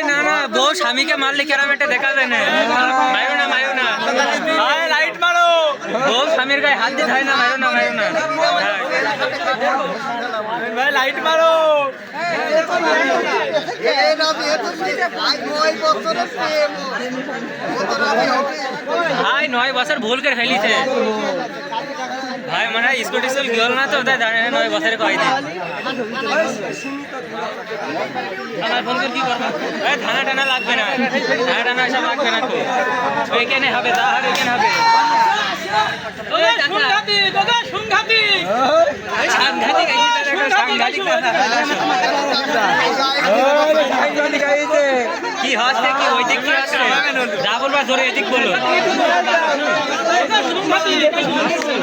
না না বউ স্বামীকে মারলে কেরাম একটা দেখা যায় না। মারো না মারো না, লাইট মারো। বউ স্বামীর গায়ে হাত দিয়ে না, মারো না মারো না, ভাই লাইট মারো। ভাই 9 বছর ভুল করে ফেলিছে ভাই, মানে স্কুটি স্কুল গেল না তো তাই জানে 9 বছরে কয় দিন। থানায় ফোন করে কি করবো? থানা টানা লাগবে না, থানা টানা এসব লাগবে না তো, ওইখানে হবে, তাহার ওইখানে হবে। কি হচ্ছে কি ওই দিক কি হচ্ছে? যা বলবা ধরে এদিক বলো।